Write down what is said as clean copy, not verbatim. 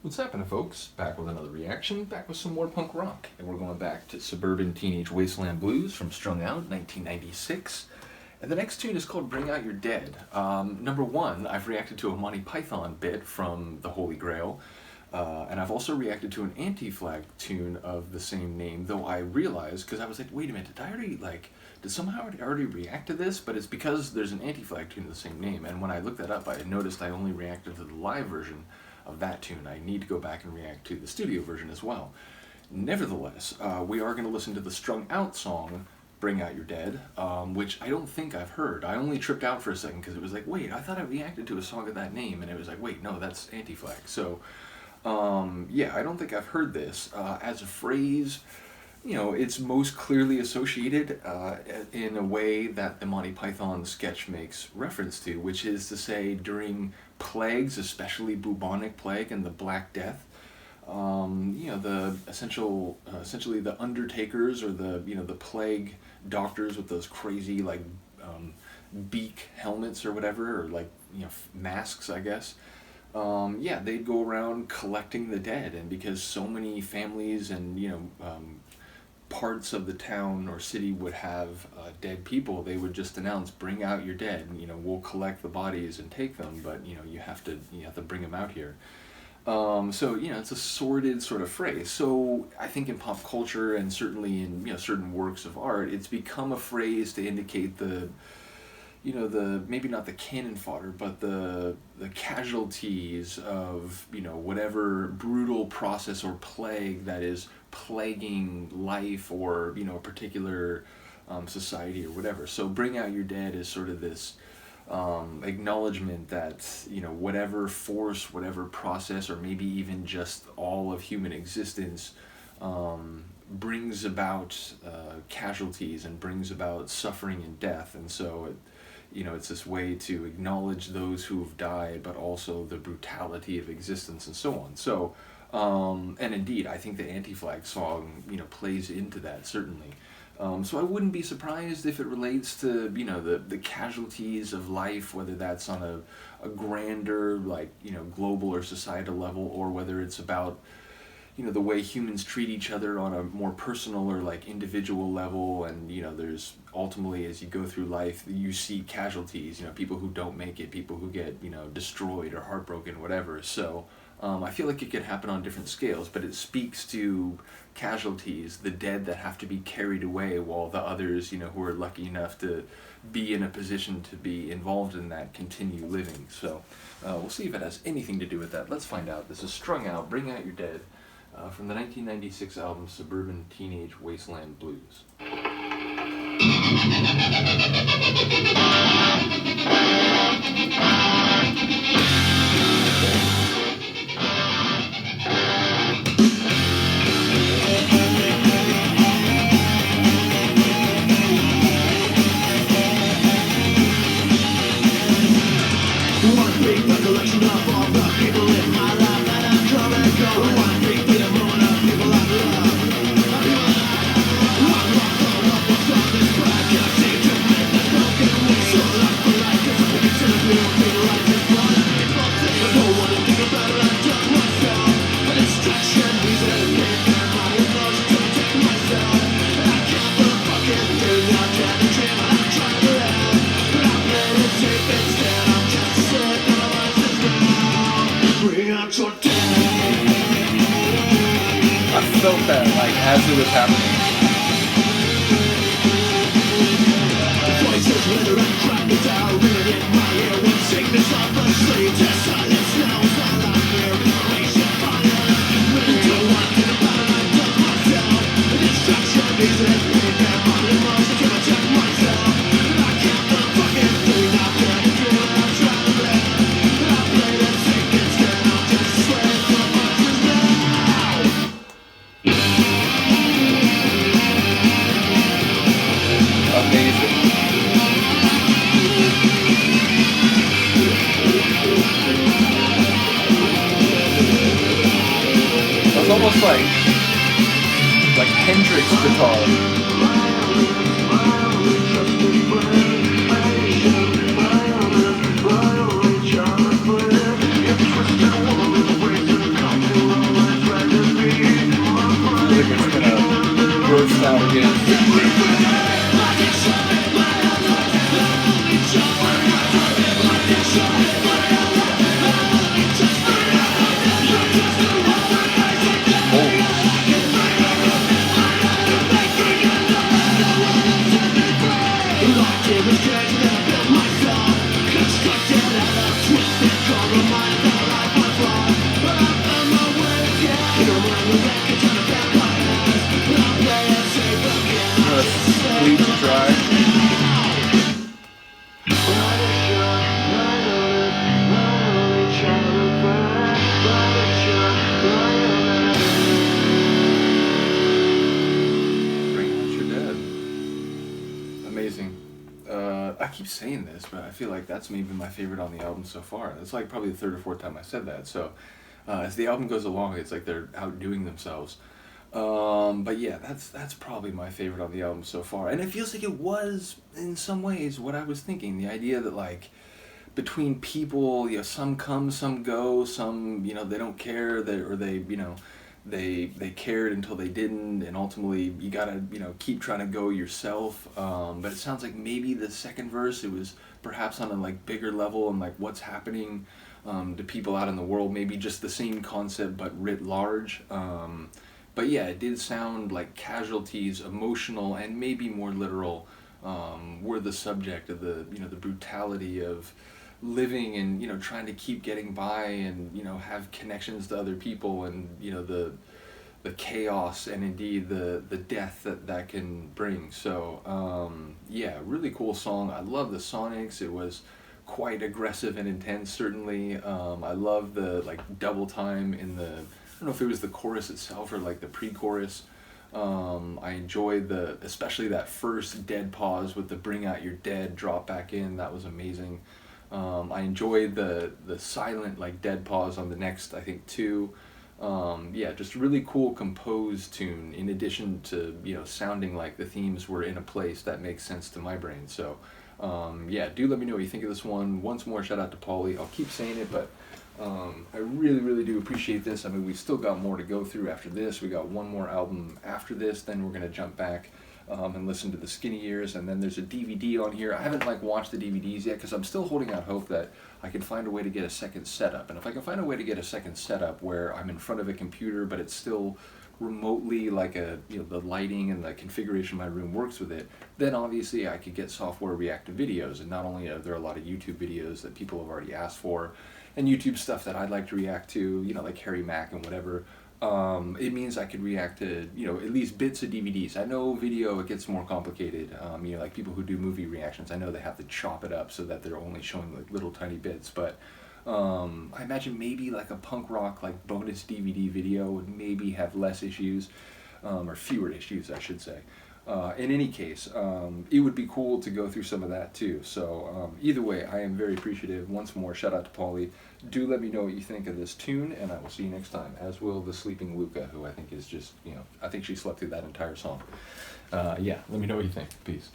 What's happening, folks? Back with another reaction, back with some more punk rock. And we're going back to Suburban Teenage Wasteland Blues from Strung Out, 1996. And the next tune is called Bring Out Your Dead. Number one, I've reacted to a Monty Python bit from The Holy Grail. And I've also reacted to an Anti-Flag tune of the same name, though I realized, because I was like, wait a minute, did somehow I already react to this? But it's because there's an Anti-Flag tune of the same name. And when I looked that up, I noticed I only reacted to the live version of that tune. I need to go back and react to the studio version as well. Nevertheless, we are going to listen to the Strung Out song, Bring Out Your Dead, which I don't think I've heard. I only tripped out for a second because it was like, wait, I thought I reacted to a song of that name, and it was like, wait, no, that's Anti-Flag. So, yeah, I don't think I've heard this. As a phrase, you know, it's most clearly associated in a way that the Monty Python sketch makes reference to, which is to say during plagues, especially bubonic plague and the Black Death, you know, essentially the undertakers or the plague doctors with those crazy like beak helmets or whatever, or like, you know, masks, I guess. Yeah, they'd go around collecting the dead, and because so many families and, you know, parts of the town or city would have dead people, they would just announce, bring out your dead, and, you know, we'll collect the bodies and take them, but, you know, you have to bring them out here. So, you know, it's a sordid sort of phrase. So I think in pop culture and certainly in, you know, certain works of art, it's become a phrase to indicate the, you know, maybe not the cannon fodder, but the casualties of, you know, whatever brutal process or plague that is plaguing life or, you know, a particular society or whatever. So Bring Out Your Dead is sort of this acknowledgement that, you know, whatever force, whatever process, or maybe even just all of human existence brings about casualties and brings about suffering and death. And so you know, it's this way to acknowledge those who have died, but also the brutality of existence and so on. So, and indeed, I think the Anti-Flag song, you know, plays into that, certainly. So I wouldn't be surprised if it relates to, you know, the casualties of life, whether that's on a grander, like, you know, global or societal level, or whether it's about, you know, the way humans treat each other on a more personal or like individual level. And, you know, there's ultimately, as you go through life, you see casualties, you know, people who don't make it, people who get, you know, destroyed or heartbroken, whatever. So I feel like it could happen on different scales, but it speaks to casualties, the dead that have to be carried away, while the others, you know, who are lucky enough to be in a position to be involved in that continue living. So we'll see if it has anything to do with that. Let's find out. This is Strung Out, Bring Out Your Dead, from the 1996 album Suburban Teenage Wasteland Blues. One big recollection of all the people in my life that I've come and gone. One big bitter moment of people I've loved. One more thought of what's on this pride. Can't seem to make that broken way. So life for life, 'cause I think it's in a real big life is one and people think I don't want to think about it, I've done myself. But distraction, reason, and my emotions don't take myself. And I can't for a fucking thing, I'm trying to dream and I'm trying to live. But I'm playing it safe instead, I'm just sick of my life now. Bring out your dead. I felt that, like, as it was happening. Voices wither and crack me down, ringing in my ear with sickness of the sleep. To silence now is all I fear. Revelation fire. Really don't want to think about it, I've done myself. A distraction, reason, and my emotions can't check myself. And I can't for a fucking thing, I'm trying to dream and I'm trying to live. But I play it safe instead, I'm just a slave for voices now. Amazing. It's almost like Hendrix guitar. Leave to try. Bring Out Your Dead. Amazing. I keep saying this, but I feel like that's maybe my favorite on the album so far. It's like probably the third or fourth time I said that. So as the album goes along, it's like they're outdoing themselves. But yeah, that's probably my favorite on the album so far. And it feels like it was, in some ways, what I was thinking. The idea that, like, between people, you know, some come, some go, some, you know, they don't care, they cared until they didn't, and ultimately you gotta, you know, keep trying to go yourself. But it sounds like maybe the second verse, it was perhaps on a, like, bigger level, and like what's happening to people out in the world, maybe just the same concept but writ large. But yeah, it did sound like casualties, emotional and maybe more literal, were the subject of the, you know, the brutality of living and, you know, trying to keep getting by and, you know, have connections to other people, and, you know, the chaos and indeed the death that can bring. So yeah, really cool song. I love the sonics. It was quite aggressive and intense, certainly. I love the, like, double time in the, I don't know if it was the chorus itself or like the pre-chorus. I enjoyed especially that first dead pause with the "Bring Out Your Dead" drop back in. That was amazing. I enjoyed the silent, like, dead pause on the next, I think, two. Yeah, just really cool composed tune, in addition to, you know, sounding like the themes were in a place that makes sense to my brain. So yeah, do let me know what you think of this one. Once more, shout out to Paulie. I'll keep saying it, but I really, really do appreciate this. I mean, we still got more to go through after this. We got one more album after this, then we're gonna jump back and listen to the Skinny Years, and then there's a DVD on here. I haven't, like, watched the DVDs yet because I'm still holding out hope that I can find a way to get a second setup. And if I can find a way to get a second setup where I'm in front of a computer but it's still remotely, like, a, you know, the lighting and the configuration of my room works with it, then obviously I could get software react to videos. And not only are there a lot of YouTube videos that people have already asked for, and YouTube stuff that I'd like to react to, you know, like Harry Mack and whatever, it means I could react to, you know, at least bits of DVDs. I know video, it gets more complicated. You know, like people who do movie reactions, I know they have to chop it up so that they're only showing, like, little tiny bits. But I imagine maybe like a punk rock, like, bonus DVD video would maybe have less issues, or fewer issues, I should say. In any case, it would be cool to go through some of that too. So either way, I am very appreciative. Once more, shout out to Paulie. Do let me know what you think of this tune, and I will see you next time, as will the sleeping Luca, who I think is just, you know, I think she slept through that entire song. Yeah, let me know what you think. Peace.